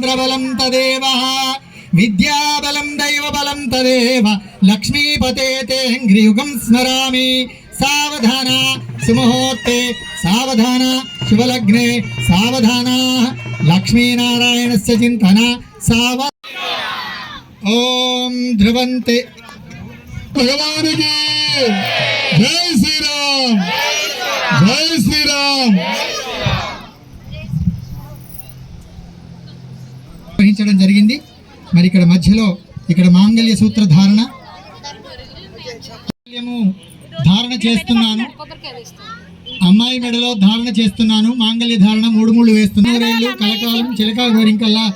ఇంద్రబలం తదేవ విద్యాబలం దైవబలం తదేవ లక్ష్మీపతే తేంగ్రియుగం స్మరామి సావధాన సుముహూర్తే సావధాన శుభలగ్నే సావధాన లక్ష్మీనారాయణస్య చింతన ఓం ధ్రువంతే భగవానికి జై శ్రీరామ్ జై శ్రీరామ్ వహించడం జరిగింది. మరి ఇక్కడ మధ్యలో ఇక్కడ మాంగళ్య సూత్ర ధారణ చేస్తున్నాను. అమ్మాయి మెడలో ధారణ చేస్తున్నాను. మాంగళ్య ధారణ 3 వేస్తున్నాను. కలకాలం చిలకా గోరింకల్లా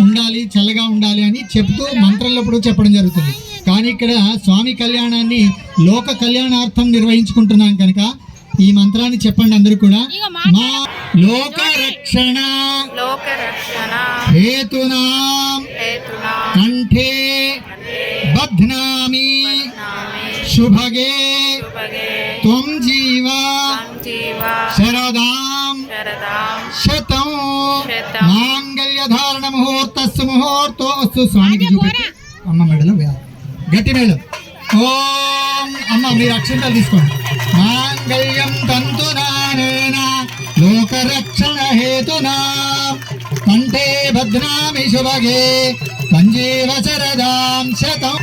ఉండాలి, చల్లగా ఉండాలి అని చెప్తూ మంత్రంలో చెప్పడం జరుగుతుంది. కానీ ఇక్కడ స్వామి కళ్యాణాన్ని లోక కళ్యాణార్థం నిర్వహించుకుంటున్నాం కనుక ఈ మంత్రాన్ని చెప్పండి అందరూ కూడా. మా లోక రక్షణ హేతునా కంఠే బధ్నామి శుభగే త్వం జీవ శరదాం శతం మాంగళ్య ధారణ ముహూర్తస్సు ముహూర్తోస్తు. స్వామికి చూపెట్టి అమ్మ మెడలో గట్టి మేళం. ఓం అమ్మ మీరు అక్షంతలు తీసుకోండి. మాంగళ్యం తంతునానేన లోకరక్షణ హేతునా కంఠే బధ్నామి శుభగే సంజీవ శరదాం శతం.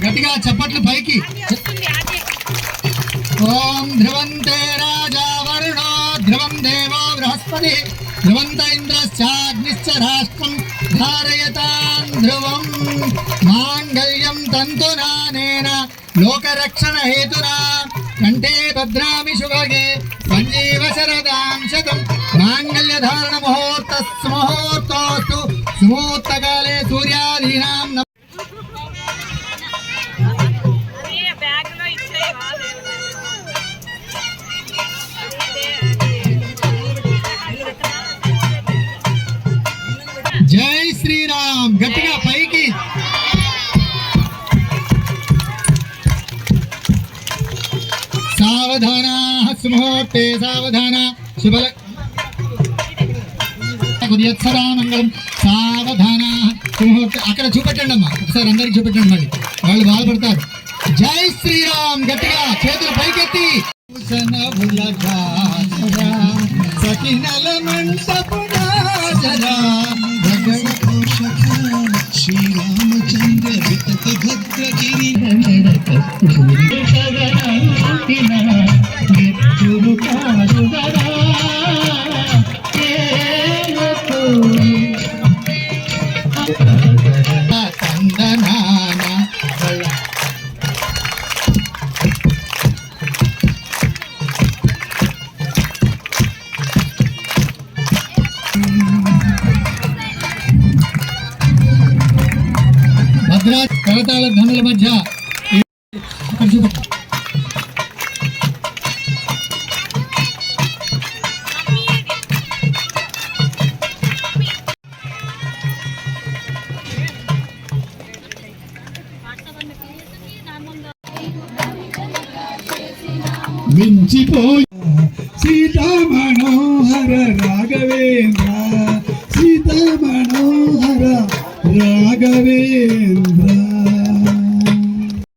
గట్టిగా చప్పట్లు పైకి. ఓం ధ్రువంతే రాజా వరుణో ధ్రువం దేవో బృహస్పతి ధ్రువంత ఇంద్రశ్చాగ్నిశ్చ రాష్ట్రం ధారయతాం ధ్రువం మాంగళ్యం తంతునానేన లోకరక్షణ హేతునా కంఠే భద్రామి శుభగే సంజీవ శరదాం శతం మాంగళ్య ధారణ ముహూర్తస్సు ముహూర్తోస్తు సుముహూర్తకాలే సూర్యాదీనాం. జై శ్రీరామ్ గట్టిగా పైకి. సావధాన సుముహూర్తే సావధాన శుభల మంగళం సావధాన సుముహూర్తే. అక్కడ చూపెట్టండి అమ్మా, ఒకసారి అందరికి చూపెట్టండి, మళ్ళీ వాళ్ళు బాధపడతారు. జై శ్రీరామ్ గట్టిగా చేతులు పైకెత్తి. సకినల మంటపురాజరా శ్రీరామచంద్ర వితత భద్రగిరి కరతాళ ధనుల మధ్య మించిపోయి సీతా మనోహర రాఘవేంద్ర సీతా మనోహర రాఘవేంద్ర